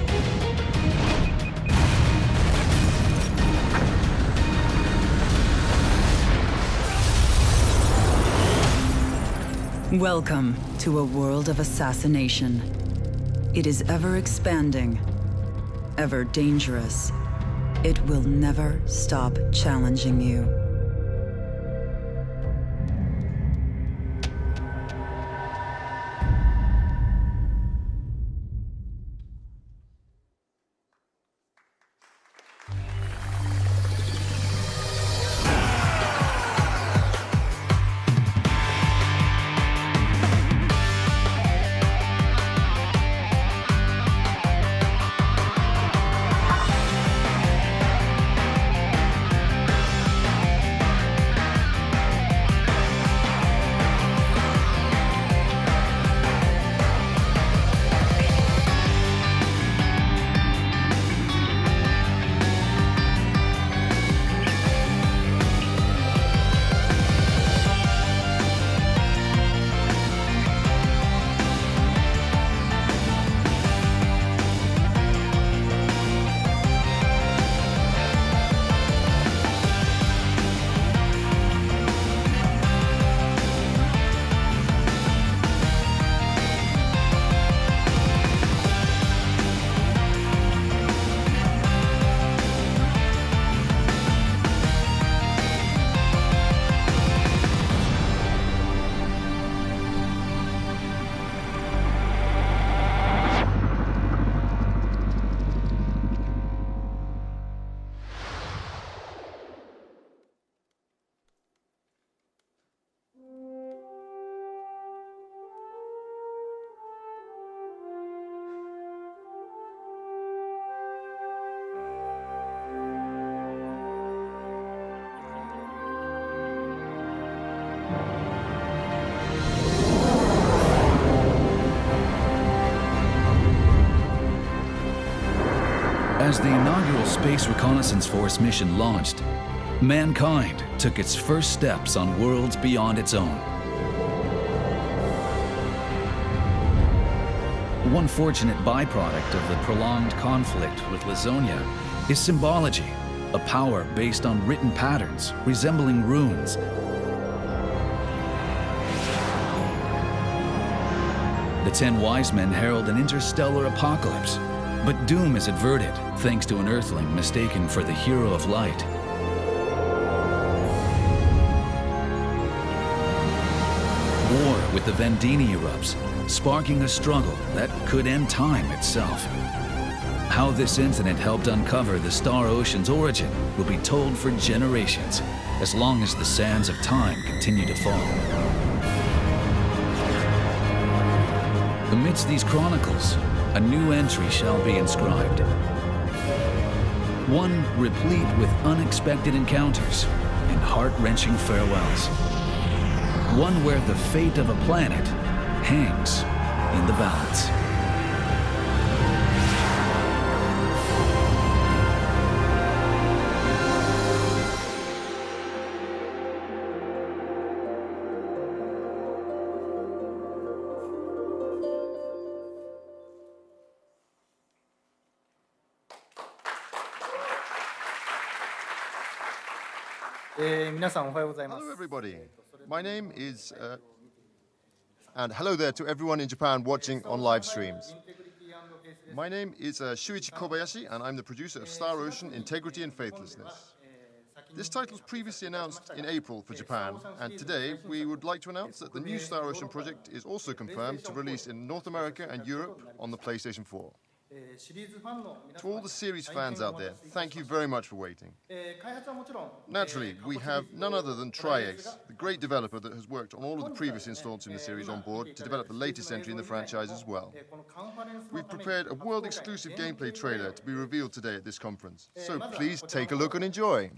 Welcome to a world of assassination. It is ever expanding, ever dangerous. It will never stop challenging you. As the inaugural Space Reconnaissance Force mission launched, mankind took its first steps on worlds beyond its own. One fortunate byproduct of the prolonged conflict with Lazonia is symbology, a power based on written patterns resembling runes. The 10 wise men herald an interstellar apocalypse, but doom is averted thanks to an Earthling mistaken for the hero of light. War with the Vendini erupts, sparking a struggle that could end time itself. How this incident helped uncover the Star Ocean's origin will be told for generations, as long as the sands of time continue to fall. Amidst these chronicles, a new entry shall be inscribed. One replete with unexpected encounters and heart-wrenching farewells. One where the fate of a planet hangs in the balance. Hello, everybody. My name is, and hello there to everyone in Japan watching on live streams. My name is Shuichi Kobayashi, and I'm the producer of Star Ocean: Integrity and Faithlessness. This title was previously announced in April for Japan, and today we would like to announce that the new Star Ocean project is also confirmed to release in North America and Europe on the PlayStation 4. To all the series fans out there, thank you very much for waiting. Naturally, we have none other than Tri-X, the great developer that has worked on all of the previous installments in the series on board to develop the latest entry in the franchise as well. We've prepared a world-exclusive gameplay trailer to be revealed today at this conference, so please take a look and enjoy.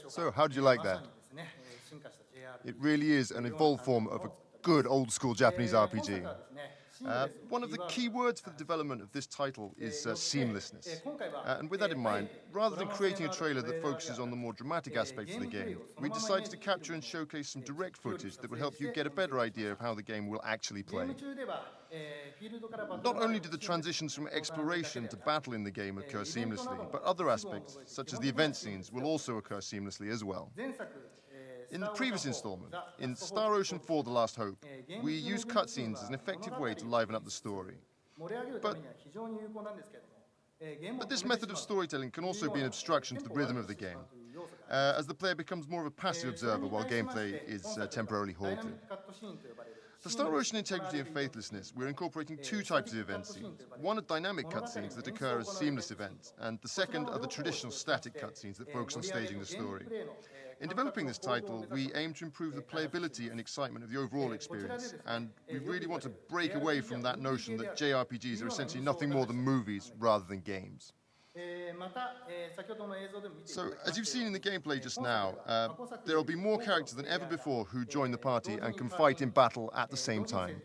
So, how did you like that? It really is an evolved form of a good old-school Japanese RPG. One of the key words for the development of this title is seamlessness. And with that in mind, rather than creating a trailer that focuses on the more dramatic aspects of the game, we decided to capture and showcase some direct footage that will help you get a better idea of how the game will actually play. Not only do the transitions from exploration to battle in the game occur seamlessly, but other aspects, such as the event scenes, will also occur seamlessly as well. In the previous installment, in Star Ocean 4: The Last Hope, we used cutscenes as an effective way to liven up the story. But this method of storytelling can also be an obstruction to the rhythm of the game, as the player becomes more of a passive observer while gameplay is temporarily halted. For Star Ocean Integrity and Faithlessness, we're incorporating two types of event scenes. One are dynamic cutscenes that occur as seamless events, and the second are the traditional static cutscenes that focus on staging the story. In developing this title, we aim to improve the playability and excitement of the overall experience, and we really want to break away from that notion that JRPGs are essentially nothing more than movies rather than games. So, as you've seen in the gameplay just now, there will be more characters than ever before who join the party and can fight in battle at the same time.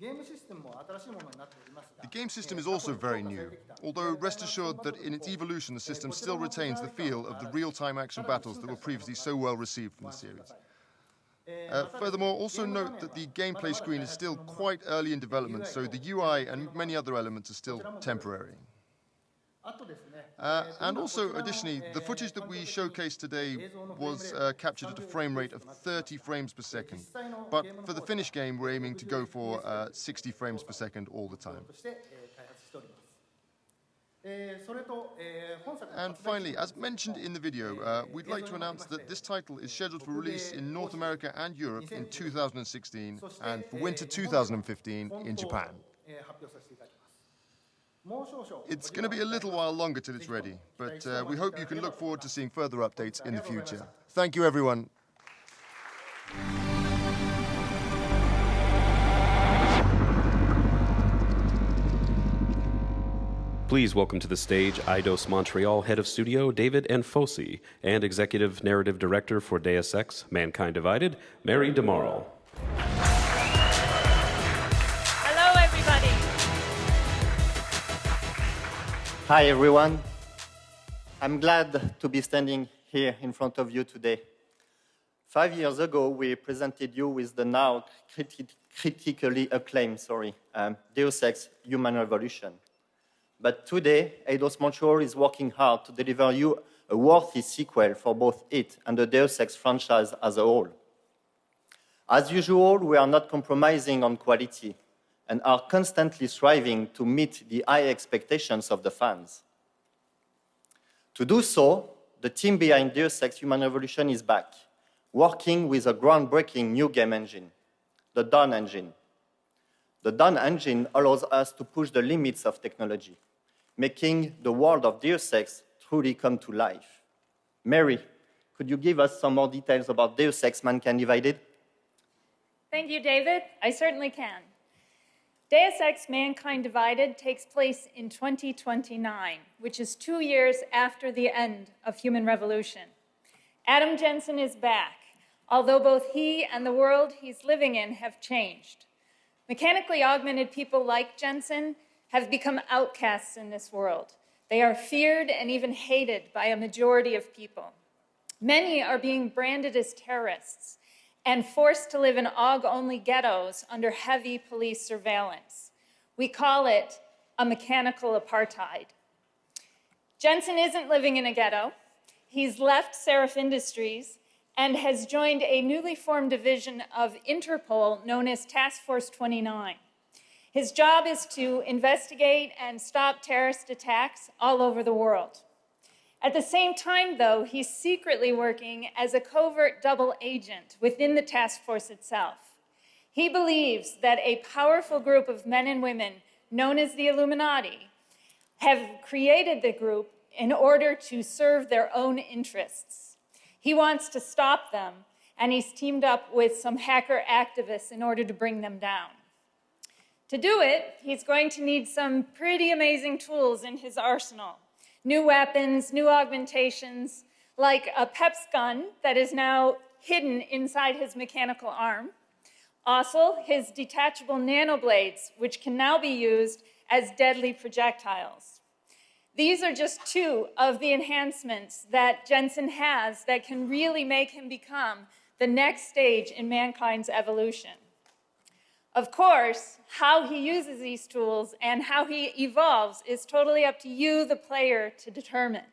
The game system is also very new, although rest assured that in its evolution the system still retains the feel of the real-time action battles that were previously so well received from the series. Furthermore, also note that the gameplay screen is still quite early in development, so the UI and many other elements are still temporary. And also, additionally, the footage that we showcased today was captured at a frame rate of 30 frames per second. But for the finished game, we're aiming to go for 60 frames per second all the time. And finally, as mentioned in the video, we'd like to announce that this title is scheduled for release in North America and Europe in 2016, and for winter 2015 in Japan. It's going to be a little while longer till it's ready, but we hope you can look forward to seeing further updates in the future. Thank you, everyone. Please welcome to the stage Eidos Montreal Head of Studio David Nfosi and Executive Narrative Director for Deus Ex: Mankind Divided, Mary DeMarle. Hi, everyone. I'm glad to be standing here in front of you today. 5 years ago, we presented you with the now critically acclaimed, Deus Ex: Human Revolution. But today, Eidos Montreal is working hard to deliver you a worthy sequel for both it and the Deus Ex franchise as a whole. As usual, we are not compromising on quality and are constantly striving to meet the high expectations of the fans. To do so, the team behind Deus Ex: Human Revolution is back, working with a groundbreaking new game engine, the Dawn engine. The Dawn engine allows us to push the limits of technology, making the world of Deus Ex truly come to life. Mary, could you give us some more details about Deus Ex: Mankind Divided? Thank you, David. I certainly can. Deus Ex: Mankind Divided takes place in 2029, which is 2 years after the end of Human Revolution. Adam Jensen is back, although both he and the world he's living in have changed. Mechanically augmented people like Jensen have become outcasts in this world. They are feared and even hated by a majority of people. Many are being branded as terrorists and forced to live in AUG-only ghettos under heavy police surveillance. We call it a mechanical apartheid. Jensen isn't living in a ghetto. He's left Seraph Industries and has joined a newly formed division of Interpol known as Task Force 29. His job is to investigate and stop terrorist attacks all over the world. At the same time, though, he's secretly working as a covert double agent within the task force itself. He believes that a powerful group of men and women known as the Illuminati have created the group in order to serve their own interests. He wants to stop them, and he's teamed up with some hacker activists in order to bring them down. To do it, he's going to need some pretty amazing tools in his arsenal. New weapons, new augmentations, like a Pep's gun that is now hidden inside his mechanical arm. Also, his detachable nanoblades, which can now be used as deadly projectiles. These are just two of the enhancements that Jensen has that can really make him become the next stage in mankind's evolution. Of course, how he uses these tools and how he evolves is totally up to you, the player, to determine.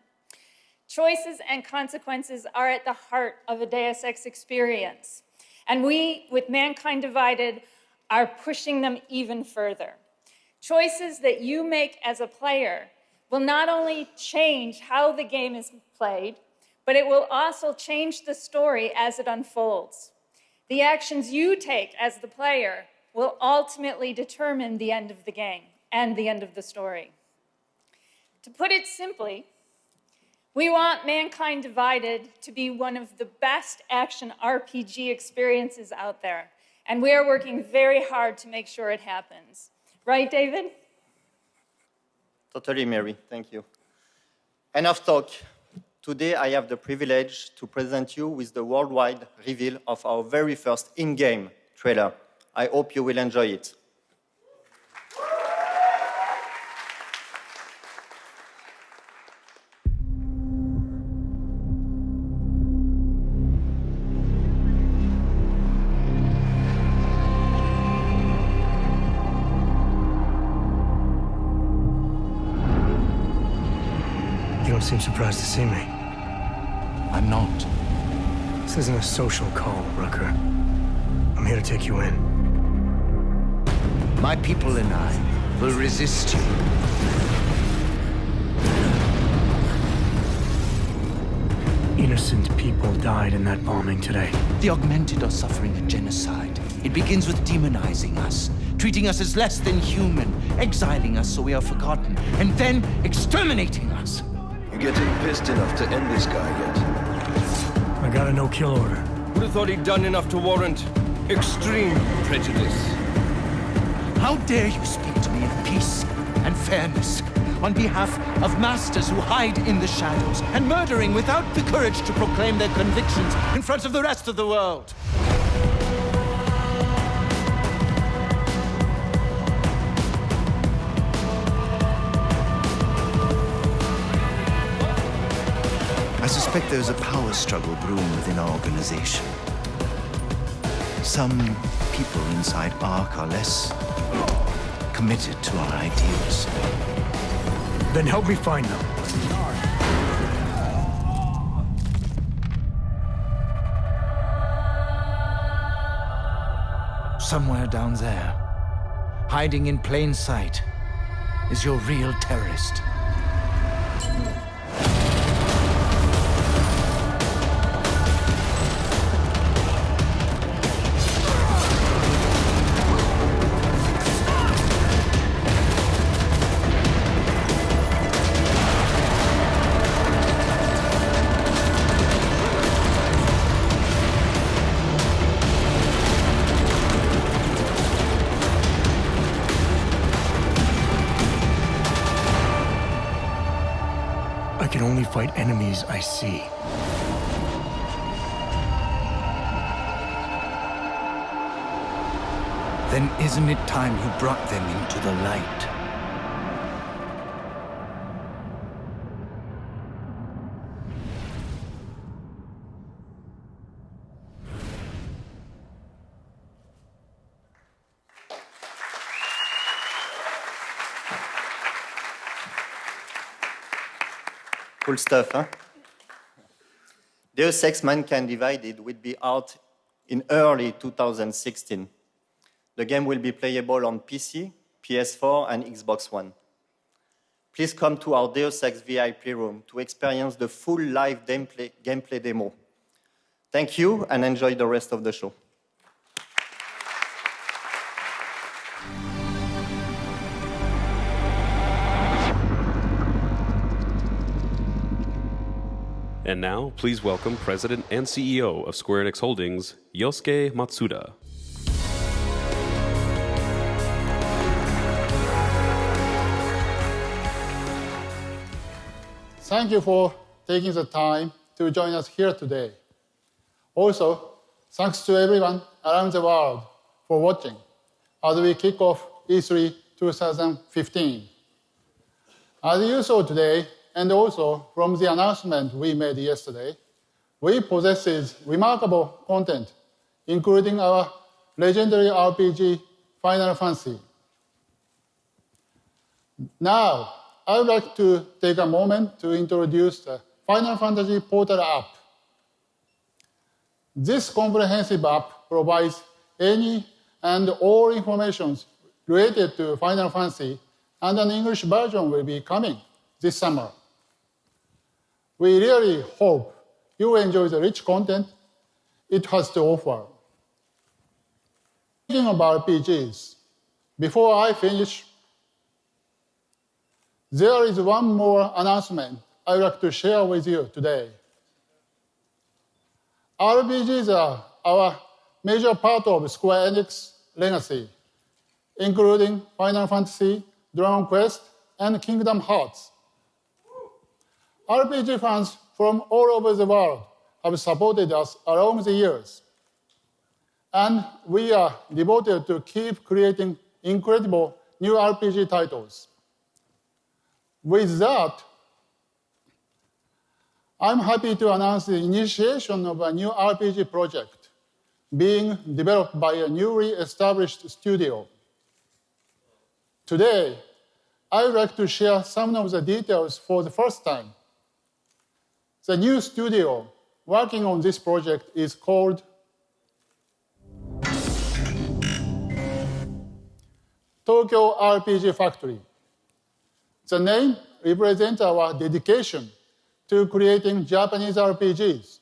Choices and consequences are at the heart of a Deus Ex experience. And we, with Mankind Divided, are pushing them even further. Choices that you make as a player will not only change how the game is played, but it will also change the story as it unfolds. The actions you take as the player will ultimately determine the end of the game and the end of the story. To put it simply, we want Mankind Divided to be one of the best action RPG experiences out there, and we are working very hard to make sure it happens. Right, David? Totally, Mary. Thank you. Enough talk. Today, I have the privilege to present you with the worldwide reveal of our very first in-game trailer. I hope you will enjoy it. You don't seem surprised to see me. I'm not. This isn't a social call, Rucker. I'm here to take you in. My people and I will resist you. Innocent people died in that bombing today. The augmented are suffering a genocide. It begins with demonizing us, treating us as less than human, exiling us so we are forgotten, and then exterminating us. You getting pissed enough to end this guy yet? I got a no-kill order. Would have thought he'd done enough to warrant extreme prejudice. How dare you speak to me of peace and fairness on behalf of masters who hide in the shadows and murdering without the courage to proclaim their convictions in front of the rest of the world? I suspect there's a power struggle brewing within our organization. Some people inside ARC are less committed to our ideals. Then help me find them. Somewhere down there, hiding in plain sight, is your real terrorist. I can only fight enemies I see. Then isn't it time you brought them into the light? Cool stuff, huh? Deus Ex Mankind Divided will be out in early 2016. The game will be playable on PC, PS4, and Xbox One. Please come to our Deus Ex VIP room to experience the full live gameplay demo. Thank you, and enjoy the rest of the show. And now, please welcome President and CEO of Square Enix Holdings, Yosuke Matsuda. Thank you for taking the time to join us here today. Also, thanks to everyone around the world for watching as we kick off E3 2015. As you saw today, and also from the announcement we made yesterday, we possess remarkable content, including our legendary RPG, Final Fantasy. Now, I would like to take a moment to introduce the Final Fantasy Portal app. This comprehensive app provides any and all information related to Final Fantasy, and an English version will be coming this summer. We really hope you enjoy the rich content it has to offer. Speaking of RPGs, before I finish, there is one more announcement I would like to share with you today. RPGs are our major part of Square Enix legacy, including Final Fantasy, Dragon Quest, and Kingdom Hearts. RPG fans from all over the world have supported us along the years, and we are devoted to keep creating incredible new RPG titles. With that, I'm happy to announce the initiation of a new RPG project being developed by a newly established studio. Today, I would like to share some of the details for the first time. The new studio working on this project is called Tokyo RPG Factory. The name represents our dedication to creating Japanese RPGs.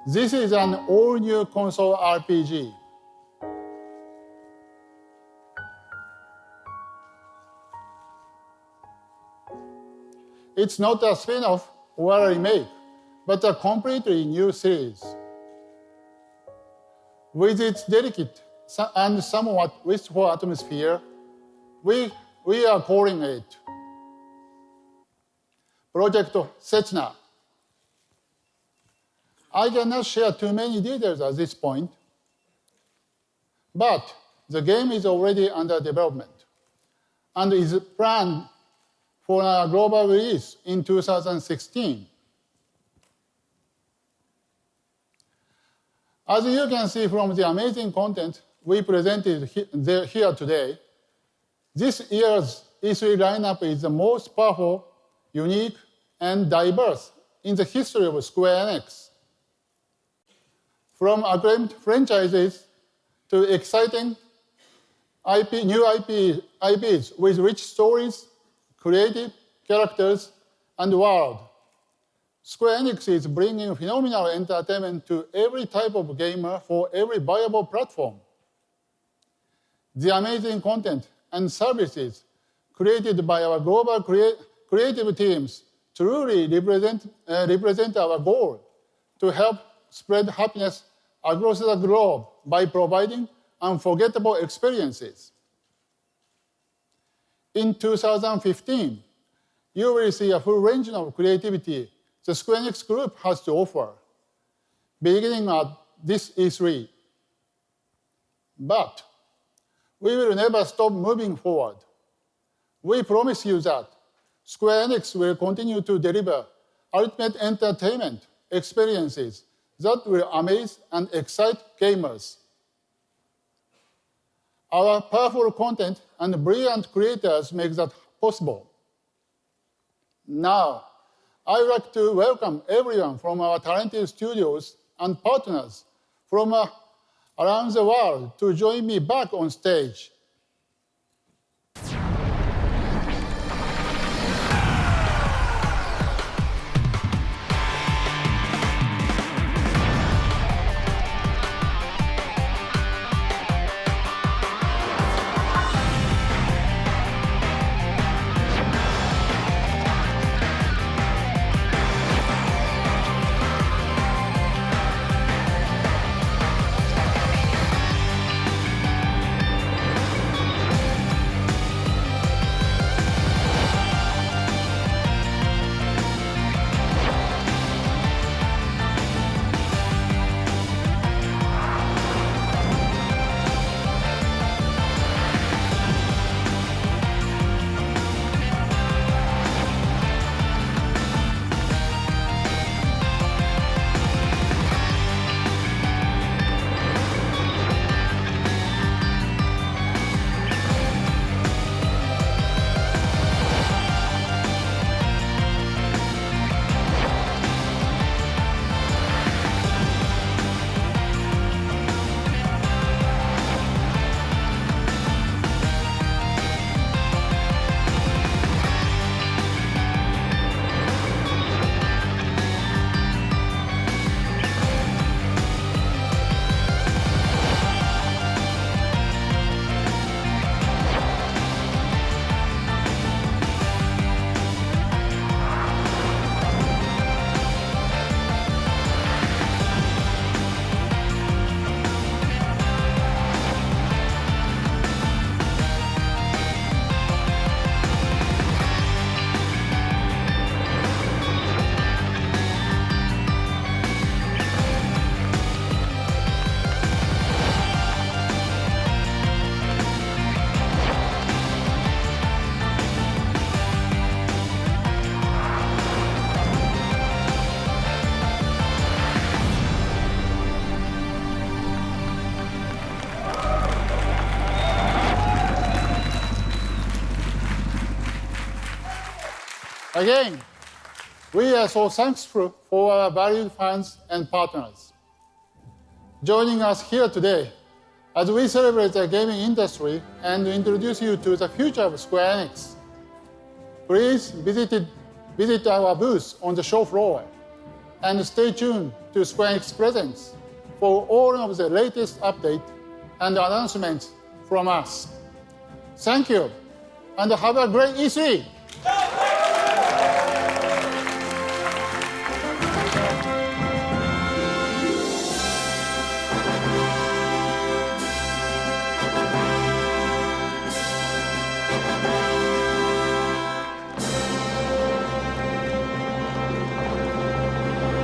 This is an all-new console RPG. It's not a spin-off or a remake, but a completely new series. With its delicate and somewhat wistful atmosphere, we are calling it Project Setsuna. I cannot share too many details at this point, but the game is already under development and is planned for a global release in 2016. As you can see from the amazing content we presented here today, this year's E3 lineup is the most powerful, unique, and diverse in the history of Square Enix. From acclaimed franchises to exciting new IPs with rich stories, creative characters, and world, Square Enix is bringing phenomenal entertainment to every type of gamer for every viable platform. The amazing content and services created by our global creative teams truly represent our goal to help spread happiness across the globe by providing unforgettable experiences. In 2015, you will see a full range of creativity the Square Enix Group has to offer, beginning at this E3. But we will never stop moving forward. We promise you that Square Enix will continue to deliver ultimate entertainment experiences that will amaze and excite gamers. Our powerful content and brilliant creators make that possible. Now, I would like to welcome everyone from our talented studios and partners from around the world to join me back on stage. Again, we are so thankful for our valued fans and partners joining us here today as we celebrate the gaming industry and introduce you to the future of Square Enix. Please visit our booth on the show floor and stay tuned to Square Enix Presents for all of the latest updates and announcements from us. Thank you, and have a great E3!